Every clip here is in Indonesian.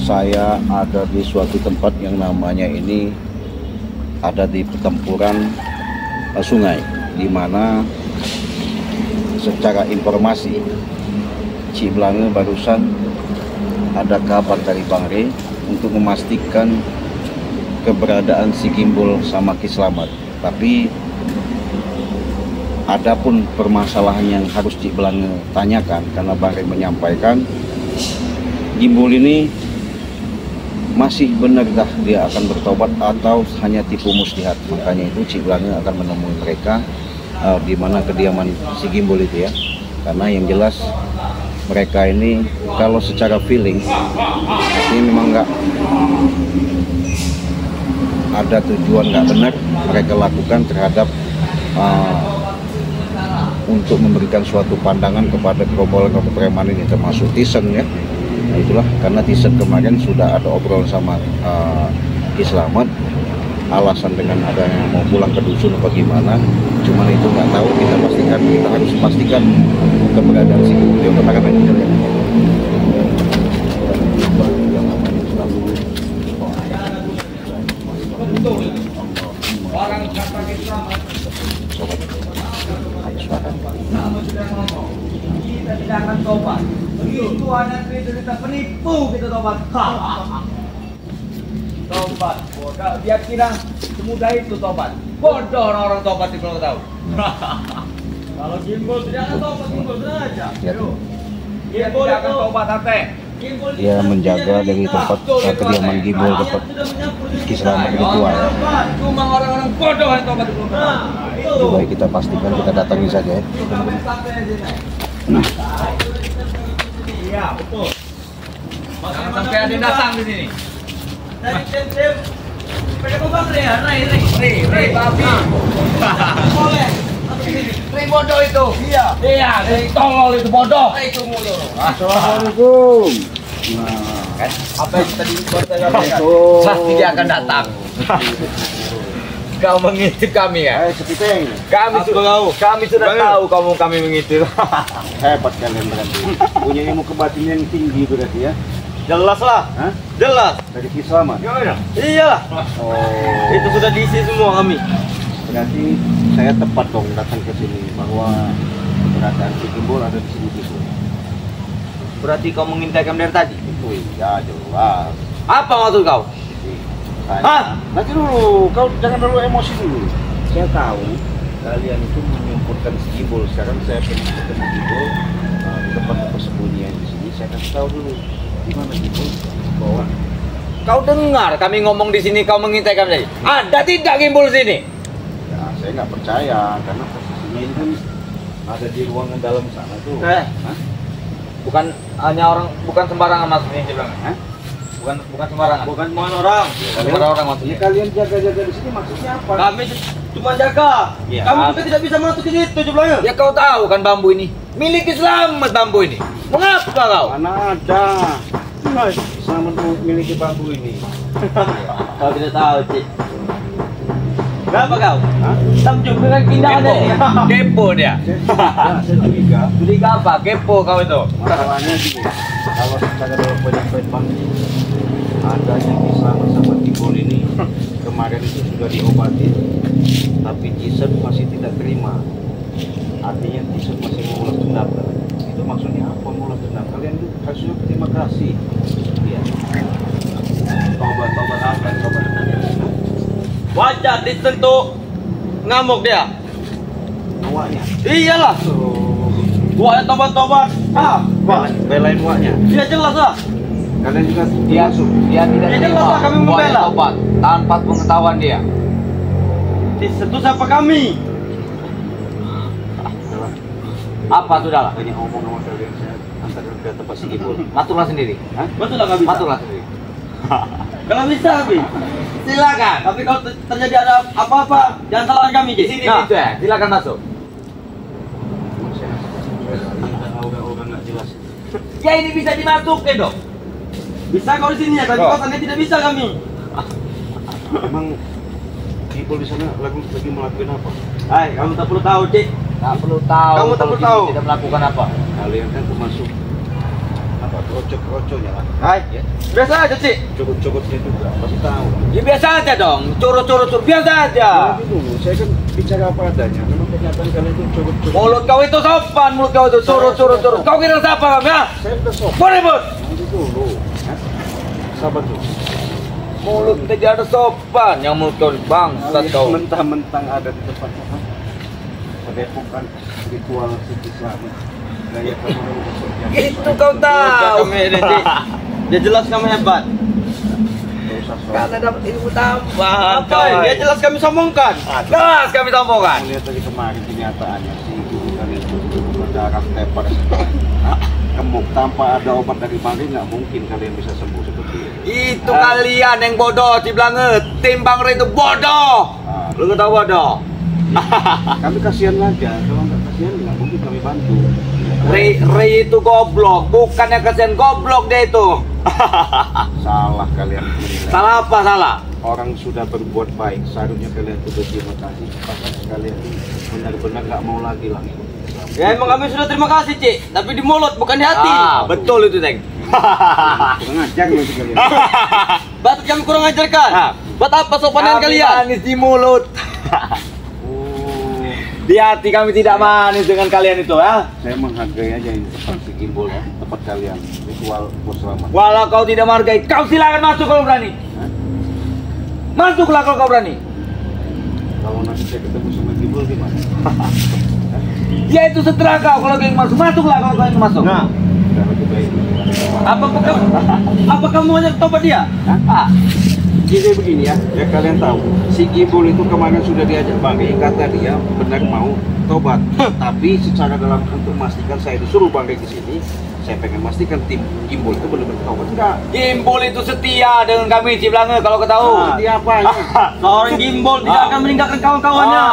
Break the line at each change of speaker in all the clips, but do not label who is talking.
saya ada di suatu tempat yang namanya ini ada di pertempuran sungai, di mana secara informasi Cik Blange barusan ada kabar dari Bang Rey untuk memastikan keberadaan si Gimbal sama Ki Slamet. Tapi adapun permasalahan yang harus Cik Blange tanyakan, karena Bang Rey menyampaikan Gimbal ini masih benarkah dia akan bertobat atau hanya tipu muslihat. Makanya itu Cik Blange akan menemui mereka di mana kediaman si Gimbal itu ya. Karena yang jelas mereka ini kalau secara feeling ini memang nggak ada tujuan nggak benar mereka lakukan terhadap untuk memberikan suatu pandangan kepada gerombolan preman ini, termasuk Tisen ya. Nah itulah karena Tisen kemarin sudah ada obrolan sama Ki Slamet, alasan dengan adanya mau pulang ke dusun apa gimana, cuman itu nggak tahu. Kita harus pastikan keberadaan si Gimbal kemarin itu ya.
Orang kata kita kita tidak akan tobat. Begitu anak itu kita penipu, kita tobat. Tobat, bodoh. Dia kira semudah itu tobat. Bodoh orang tobat itu kalau tahu. Kalau Gimbal tidak akan tobat, Gimbal tenang aja. Dia tidak akan tobat hati.
Dia menjaga dari tempat kediaman Gimbal tempat Ki Slamet itu tua ya.
Cuma orang-orang bodoh yang tobat itu.
Baik, kita pastikan kita datangi saja ya.
Iya betul. Jangan sampai ada yang datang di sini. Dari tim pada kembang Rey babi. Boleh. Rey bodoh itu. Iya. Iya, Rey tolol itu bodoh. Itu mulu.
Assalamualaikum.
Nah, kan apa yang tadi saya katakan? Pasti dia akan datang. Kau mengintip kami ya? Kami sudah tahu kami mengintip.
Hebat kalian berarti. Punya ilmu kebatinan yang tinggi berarti ya.
Jelas lah.
Hah?
Jelas.
Dari Ki Slamet.
Iya.
Oh.
Itu sudah diisi semua kami.
Berarti saya tepat dong datang ke sini bahwa keberadaan si Gimbal ada di sini gitu.
Berarti kau mengintai kami dari tadi?
Itu ya jelas.
Apa maksud kau?
Hah? Nanti dulu, kau jangan terlalu emosi dulu. Saya tahu kalian itu menyumputkan si Gimbal. Sekarang saya pergi ketemu Gimbal di tempat persembunyian di sini. Saya kasih tahu dulu di mana Gimbal bawa.
Kau dengar kami ngomong di sini, kau mengintai kami tadi? Ada tidak Gimbal sini?
Ya, saya nggak percaya karena posisinya ini kan ada di ruangan dalam sana tuh. Hah?
Bukan sembarangan mas ini bilang.
Hah?
Bukan sembarangan. Bukan sembarangan orang. Sembarangan orang
Ini
maksudnya.
kalian jaga-jaga di sini maksudnya apa?
Kami cuma jaga.
Ya.
Kami juga tidak bisa masuk ke situ jumlahnya. Ya kau tahu kan bambu ini milik Slamet bambu ini. Mengapa kau?
Mana ada? Slamet memiliki bambu ini.
Kau tidak tahu cik. Kenapa kau?
Hah?
Tamjuk dengan pindahan dia. Kepo dia.
Saya curiga.
Curiga apa? Kepo kau itu.
Masalahnya gini, kalau secara dalam poin-poin bang ada yang bisa sama Gimbal ini kemarin itu sudah diobatin, tapi Tisen masih tidak terima. Artinya Tisen masih mengulas dendam. Itu maksudnya apa mengulas dendam? Kalian itu harusnya terima kasih. Iya.
Tobat apa? Tobat wajah disentuh ngamuk dia.
Awaknya.
Iyalah. Gua yang tobat.
Belain awaknya.
Dia jelas lah.
Kalian juga
Dia tidak
Ya,
terima.
jelas lah kami
Gua yang
membela.
tobat tanpa pengetahuan dia.
Disentuh siapa kami?
Apa sudahlah?
Banyak ngomong sama kalian, saya antar ke tempat si Gimbal.
Maturlah sendiri.
Hah?
Betul lah nggak bisa.
Maturlah sendiri.
Kalau bisa kami. Silakan. Tapi kalau terjadi ada apa-apa, jangan salahkan kami.
Di sini gitu ya. Silakan masuk.
Orang nggak jelas.
Ya ini bisa dimasukin dong.
Bisa kau di sini ya, tapi kosannya tidak bisa kami.
Emang Gimbal di sana lagi melakukan apa?
Hai, kamu tak perlu tahu, Cik.
Nggak perlu tahu.
Kamu tak
kalau
perlu tahu.
kita tidak melakukan apa.
Kalian kan termasuk apa kroco-kroconya lah.
Hai, biasa aja Cik.
Curut-curutnya juga pasti tahu.
Ya biasa aja dong, curut-curut biasa aja.
Tapi dulu saya kan bicara apa adanya. Memang kenyataan kalian itu curut-curut.
Mulut kau itu sopan, mulut kau itu curut-curut. Kau kira siapa kamu ya?
Saya udah sopan.
Boleh.
Nanti dulu. Sabar dulu.
Mulut tidak ada sopan, yang mulut kau bangsat kau.
Mentang-mentang ada di depan sana. Padepokan ritual suci selamat. Gaya kamu
Itu kau tahu. Dia jelas kamu hebat. Karena dapat ilmu tambahan. Apa? Dia jelas kami sombongkan. Jelas kami sombongkan.
Lihat dari kemarin kenyataannya si guru kalian itu berdarah tepar gemuk tanpa ada obat dari mari nggak mungkin kalian bisa sembuh seperti itu.
Itu kalian yang bodoh, Ciblanget. Tim Bang Re itu bodoh. Lu tahu bodoh.
Kami kasihan aja, kalau nggak kasihan nggak mungkin kami bantu.
Re itu goblok, bukannya kasihan goblok dia itu.
Salah kalian menilai.
Salah apa salah?
Orang sudah berbuat baik, seharusnya kalian itu berterima kasih. Pasal kalian ini benar-benar nggak mau lagi lah.
Ya emang kami sudah terima kasih Cik, tapi di mulut bukan di hati. Betul itu Teng.
Kurang ajar loh kalian.
Batuk kami kurang ajarkan. Buat apa sopanan kalian? Manis di mulut. Di hati kami tidak manis dengan kalian itu ya.
Saya menghargai aja ini tempat si Gimbol ya, tempat kalian ritual bos selamat.
Walau kau tidak menghargai, kau silakan masuk kalau berani. Masuklah kalau kau berani.
Kalau nanti saya ketemu sama Gimbol gimana?
Dia itu setelah kau kalau kau ingin masuk, masuklah kalau kau ingin masuk.
Nah, udah lebih baik.
Apa kamu hanya tobat dia?
Jadi begini ya kalian tahu si Gimbol itu kemarin sudah diajak Bang kata dia benar mau tobat. Tapi secara dalam untuk memastikan saya disuruh Bang ke sini, saya pengen pastikan tim Gimbol itu benar-benar tobat. Enggak. Gimbol itu setia dengan kami Ciblanget kalau kau tahu. Setia apa ya? Seorang Gimbol tidak akan meninggalkan kawan-kawannya.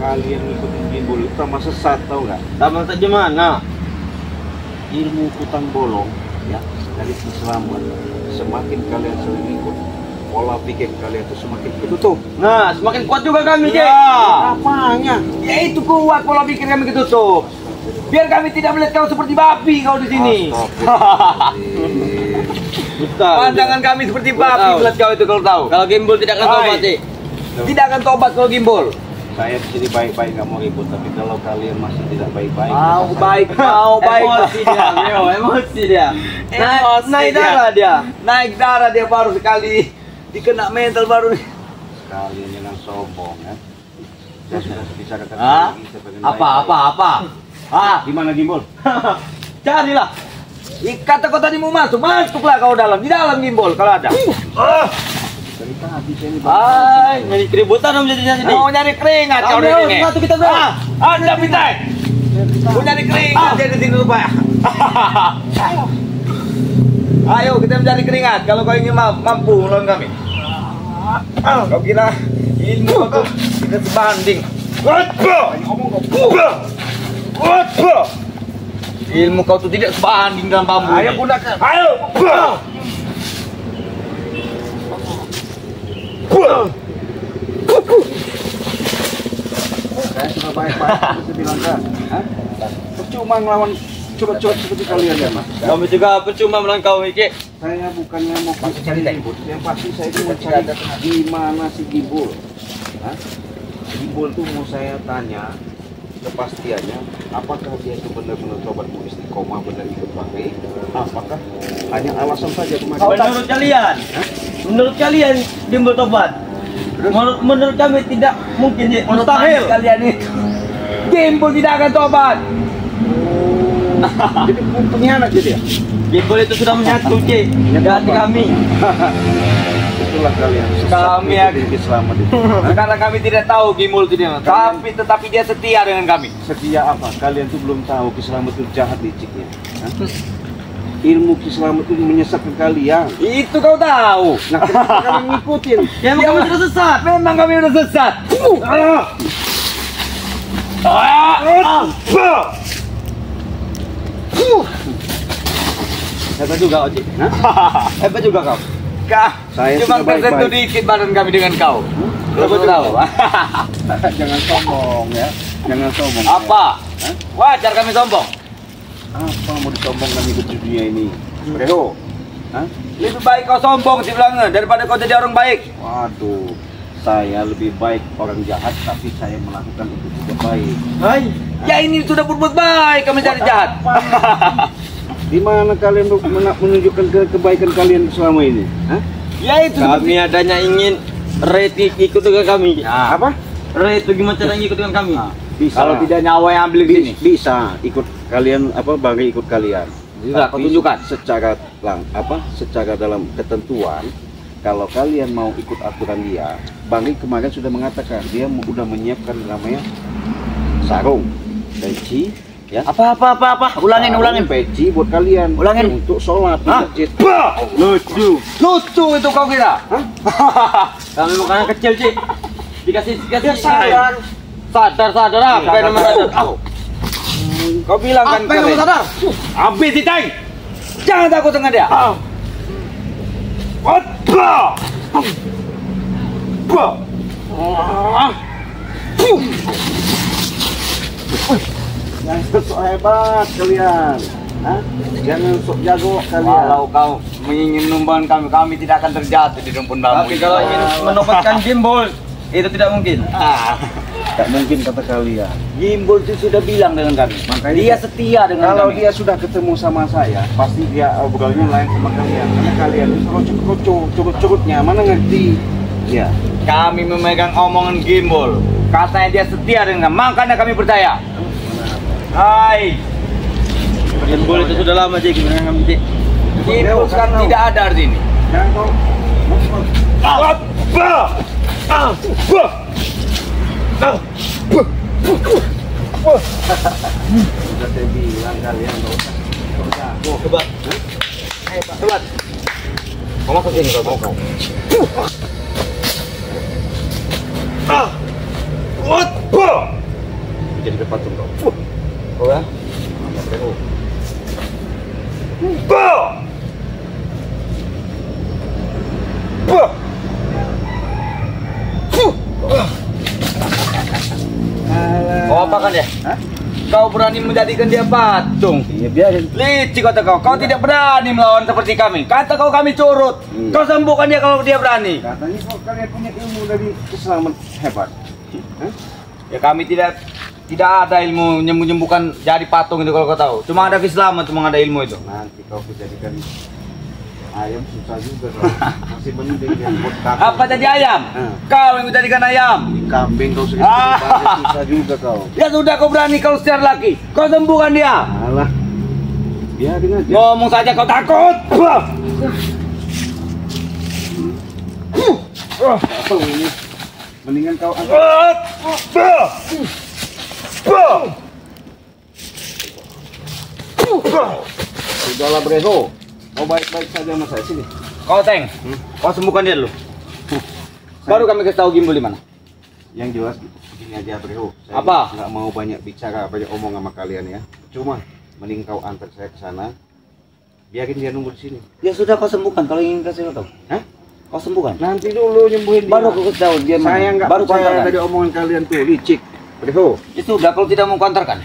Kalian ngikutin Gimbol itu sama sesat tahu nggak? Sama saja mana? Ilmu hutan bolong ya dari selamat. Semakin kalian sering ikut, pola pikir kalian itu semakin ketutup. Nah, semakin kuat juga kami, Cik. Apanya? Ya itu kuat pola pikir kami ketutup. Biar kami tidak melihat kau seperti babi kau di sini. Pandangan kami seperti babi melihat kau itu kalau tahu. Kalau Gimbol tidak akan tobat, Cik. Tidak akan tobat kalau Gimbol. Saya di sini baik-baik nggak mau ribut, tapi kalau kalian masih tidak baik-baik, mau baik. Emosi dia, emosi dia. Naik darah dia baru sekali dikena mental baru. Kalian jangan sombong ya. Saya sudah bicarakan lagi. Apa? Gimana Gimbol? Carilah. Kata kau tadi mau masuk, masuklah kau dalam. Di dalam Gimbol kalau ada. Dari tadi saya ini nyari keributan om jadinya sini. Mau nyari keringat kau di sini. Satu kita bro. Anda pintai. Mau nyari keringat dia di sini rupanya. Ayo kita mencari keringat kalau kau ingin mampu melawan kami. Kau kira ilmu aku tidak sebanding. Ilmu kau tuh tidak sebanding dengan bambu. Ayo gunakan. Ayo. Saya sudah baik-baik bilang kan. Percuma ngelawan coba-coba seperti kalian ya mas. Kami juga percuma melawan kau Iki. Saya bukannya mau cari Gimbol, yang pasti saya itu mencari di mana si Gimbol. Gimbol tuh mau saya tanya kepastiannya, apakah dia itu benar-benar tobat mau istiqomah benar ikut pakai, apakah hanya alasan saja kemarin? Menurut kalian Gimbol tobat? Menurut kami tidak mungkin, mustahil kalian itu. Gimbol tidak akan tobat. Jadi pengkhianat jadi ya? Gimbol itu sudah menyatu Cik di hati kami. Itulah kalian. Kami akan selamat itu. Karena kami tidak tahu Gimbol tidak, tapi tetapi dia setia dengan kami. Setia apa? Kalian tuh belum tahu Kiselamat itu jahat liciknya. Ilmu Kiselamat itu menyesatkan kalian. Itu kau tahu. Nah, kenapa kalian ngikutin? Ya, memang kami sudah sesat. Memang kami sudah sesat. Hebat juga Oci. Hebat juga kau. Saya cuma tersentuh dikit badan kami dengan kau. Kau tahu. Jangan sombong ya. Jangan sombong. Apa? Wajar kami sombong. Apa mau disombongkan hidup di dunia ini? Bro, hah?
Lebih baik kau sombong si Belanga daripada kau jadi orang baik.
Waduh, saya lebih baik orang jahat tapi saya melakukan itu tidak baik.
Hai, ya ini sudah berbuat baik kami jadi jahat.
Di mana kalian menunjukkan kebaikan kalian selama ini? Hah?
Ya itu kami adanya ingin rate ikut dengan kami.
Apa?
Rate bagaimana cara ikut dengan kami?
Bisa.
Kalau tidak nyawa yang ambil di sini.
Bisa ikut kalian Bari ikut kalian.
Bisa kau
Tapi
tunjukkan.
secara dalam ketentuan kalau kalian mau ikut aturan dia, Bari kemarin sudah mengatakan dia sudah menyiapkan namanya sarung, peci, ya.
Apa? Ulangin.
Peci buat kalian.
Ulangin.
Untuk sholat di
Hah?
masjid.
Lucu itu kau kira? Kami bukan anak kecil sih. Dikasih sadar apa yang namanya sadar? Kau bilang kan keren. Habis si Teng. Jangan takut dengan dia.
Jangan sok hebat kalian. Hah? Jangan sok jago kalian.
Kalau kau ingin numbang kami tidak akan terjatuh di rumpun bambu. Tapi kalau ingin menobatkan gimbal, itu tidak mungkin.
Tak mungkin kata kalian.
Gimbal itu sudah bilang dengan kami.
Makanya
Dia setia dengan
kalau
kami.
dia sudah ketemu sama saya, pasti dia obrolannya lain sama kalian. Karena kalian itu kalau curut-curutnya mana ngerti? Ya.
Kami memegang omongan gimbal. Katanya dia setia dengan kami, makanya kami percaya. Hai. Gimbal itu sudah lama Cik. Gimbal sekarang tidak ada di sini.
Jangan kau. Sudah saya bilang kalian nggak usah jago.
Coba. Coba. Kau masuk sini kau.
Jadi patung kau.
Oh ya? Kau apakan ya?
Hah?
Kau berani menjadikan dia patung?
Iya biarin.
Licik kata kau. Kau tidak berani melawan seperti kami. Kata kau kami curut.
Iya.
Kau sembuhkan dia kalau dia berani.
Katanya kok kalian punya ilmu dari Islam hebat. Hah?
Ya kami tidak ada ilmu menyembuhkan jadi patung itu kalau kau tahu. Cuma ada keislaman, cuma ada ilmu itu.
Nanti kau dijadikan ayam susah juga kau. Masih mending yang buat kambing.
Apa jadi ayam?
Hah.
Kau yang menjadikan ayam.
Di kambing kau segini susah juga kau.
Ya sudah kau berani kau secara laki. Kau sembuhkan dia.
Alah. Biarin aja.
Ngomong saja kau takut.
Apa ini? Mendingan kau angkat. Sudahlah Breho. Kau baik-baik saja sama saya sini.
Kau Teng, kau sembuhkan dia dulu. Baru kami kasih tahu gimbal di mana.
Yang jelas begini aja Breho. Saya
Apa?
nggak mau banyak bicara, banyak omong sama kalian ya. Cuma mending kau antar saya ke sana. Biarin dia nunggu di sini.
Ya sudah kau sembuhkan kalau ingin kasih tahu.
Hah?
Kau sembuhkan.
Nanti dulu nyembuhin dia.
Baru aku kasih tahu dia mana.
Saya nggak
baru
percaya
kontarkan.
dari omongan kalian tuh, licik. Breho.
Ya sudah kalau tidak mau kontarkan.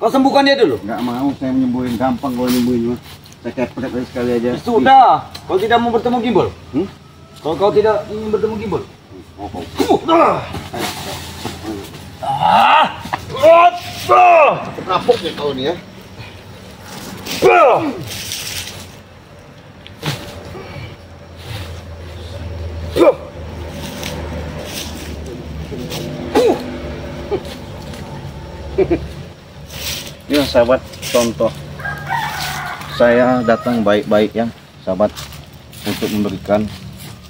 Kau sembuhkan dia dulu.
Nggak mau saya menyembuhin, gampang kalau nyembuhin mah. Saya kepret aja sekali aja.
Ya sudah, kau tidak mau bertemu gimbal.
Hmm?
Kalau kau tidak ingin bertemu gimbal.
Kapoknya kau nih ya. Ya sahabat, contoh saya datang baik-baik ya sahabat untuk memberikan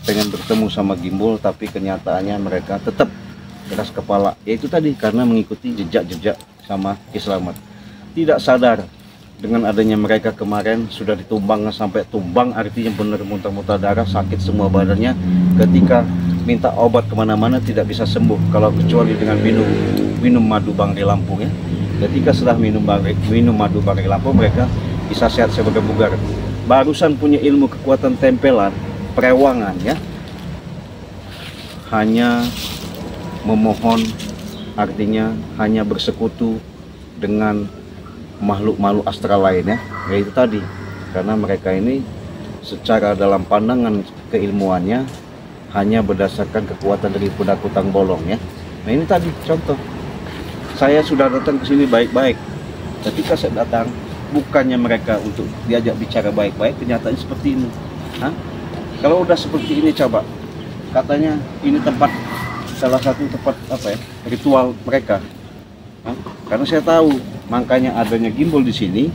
pengen bertemu sama Gimbal, tapi kenyataannya mereka tetap keras kepala, yaitu tadi karena mengikuti jejak-jejak sama Kislamet. Tidak sadar dengan adanya mereka kemarin sudah ditumbang sampai tumbang, artinya benar muntah-muntah darah, sakit semua badannya. Ketika minta obat kemana-mana tidak bisa sembuh kalau kecuali dengan minum madu Bangri Lampung ya. Ketika setelah minum madu Bangri Lampung, mereka bisa sehat sebagai bugar. Barusan punya ilmu kekuatan tempelan, perewangan ya. Hanya memohon, artinya hanya bersekutu dengan makhluk-makhluk astral lainnya, yaitu tadi karena mereka ini secara dalam pandangan keilmuannya hanya berdasarkan kekuatan dari pedakutang bolong ya. Nah ini tadi contoh, saya sudah datang ke sini baik-baik. Ketika saya datang, bukannya mereka untuk diajak bicara baik-baik, kenyataannya seperti ini. Hah? Kalau udah seperti ini, coba katanya ini tempat, salah satu tempat apa ya, ritual mereka. Hah? Karena saya tahu, makanya adanya gimbal di sini,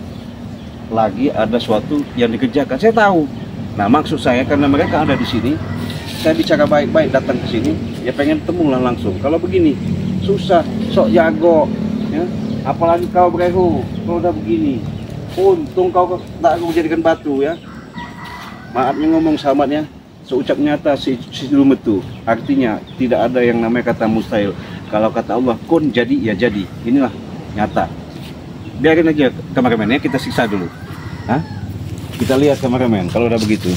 lagi ada suatu yang dikerjakan. Saya tahu. Nah maksud saya karena mereka ada di sini, saya bicara baik-baik datang ke sini, ya pengen temulah langsung. Kalau begini susah, sok jago, ya. Apalagi kau Brehu, kau udah begini. Untung kau tak aku jadikan batu ya. Maafnya ngomong sahabatnya, seucap nyata si lumetu. Artinya tidak ada yang namanya kata mustahil. Kalau kata Allah kun jadi ya jadi. Inilah nyata. Biarin aja kameramennya, kita siksa dulu. Hah? Kita lihat kameramen kalau udah begitu.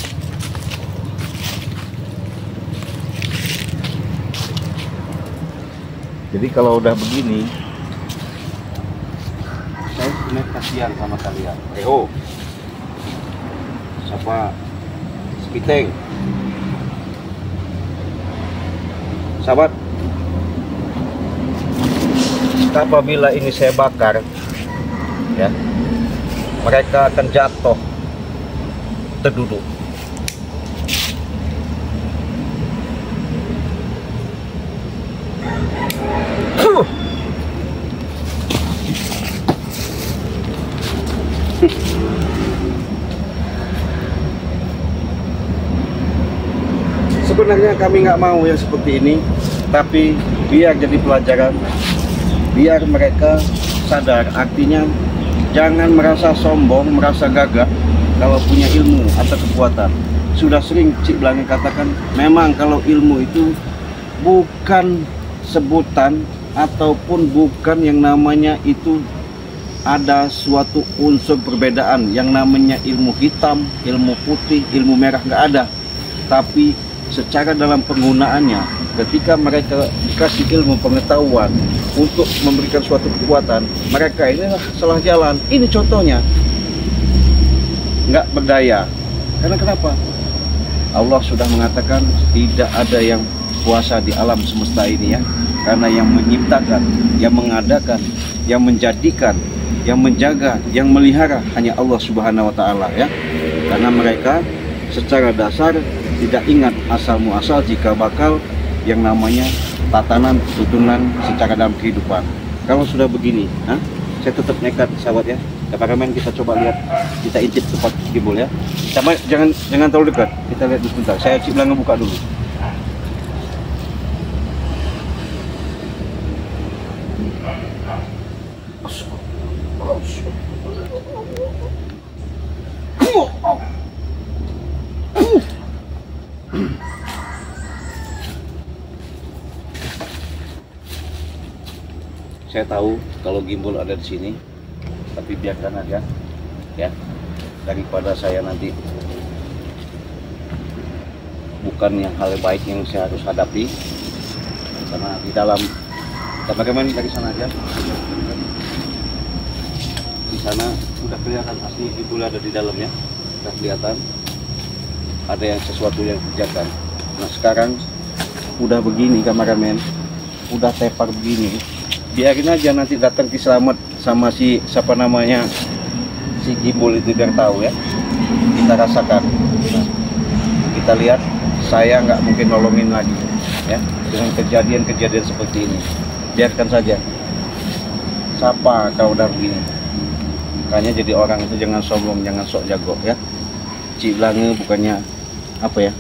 Jadi kalau udah begini, saya sebenarnya kasihan sama kalian. Siapa? Spiteng. Sahabat, apabila ini saya bakar, ya, mereka akan jatuh terduduk. Sebenarnya kami nggak mau yang seperti ini, tapi biar jadi pelajaran, biar mereka sadar. Artinya jangan merasa sombong, merasa gagah kalau punya ilmu atau kekuatan. Sudah sering Cik Blange katakan, memang kalau ilmu itu bukan sebutan ataupun bukan yang namanya itu ada suatu unsur perbedaan yang namanya ilmu hitam, ilmu putih, ilmu merah, nggak ada. Tapi secara dalam penggunaannya, ketika mereka dikasih ilmu pengetahuan untuk memberikan suatu kekuatan, mereka ini salah jalan. Ini contohnya nggak berdaya. Karena kenapa? Allah sudah mengatakan tidak ada yang kuasa di alam semesta ini ya. Karena yang menciptakan, yang mengadakan, yang menjadikan, yang menjaga, yang melihara hanya Allah Subhanahu wa Ta'ala ya. Karena mereka secara dasar tidak ingat asal muasal jika bakal yang namanya tatanan turunan secara dalam kehidupan. Kalau sudah begini, saya tetap nekat sahabat ya. Kameramen kita coba lihat, kita intip tempat gimbal ya. Sama jangan terlalu dekat. Kita lihat dulu sebentar. Saya Cik Blange buka dulu. Saya tahu kalau gimbal ada di sini, tapi biarkan aja ya, daripada saya nanti bukan yang hal baik yang saya harus hadapi. Karena di dalam kameramen dari sana aja, di sana udah kelihatan asli gimbal ada di dalam ya, udah kelihatan ada yang sesuatu yang dikerjakan. Nah sekarang udah begini kameramen, udah tepar begini, biarin aja nanti datang Kiselamet sama si siapa namanya si gimbal itu biar tahu ya. Kita rasakan. Nah, kita lihat saya nggak mungkin nolongin lagi ya dengan kejadian-kejadian seperti ini. Biarkan saja. Siapa kalau udah begini? Makanya jadi orang itu jangan sombong, jangan sok jago ya. Cik Blange bukannya apa ya,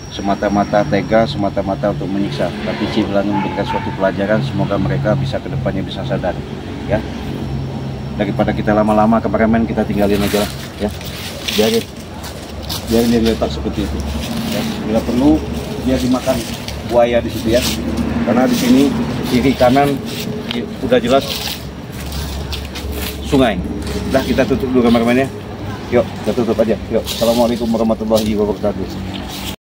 semata-mata tega, semata-mata untuk menyiksa, tapi Cik Blange memberikan suatu pelajaran. Semoga mereka bisa kedepannya bisa sadar ya. Daripada kita lama-lama kameramen, kita tinggalin aja lah ya. Biarin dia letak seperti itu ya. Bila perlu dia dimakan buaya di situ ya, karena di sini kiri kanan udah jelas sungai. Udah kita tutup dulu kameramennya. Yuk kita tutup aja. Yuk, assalamualaikum warahmatullahi wabarakatuh.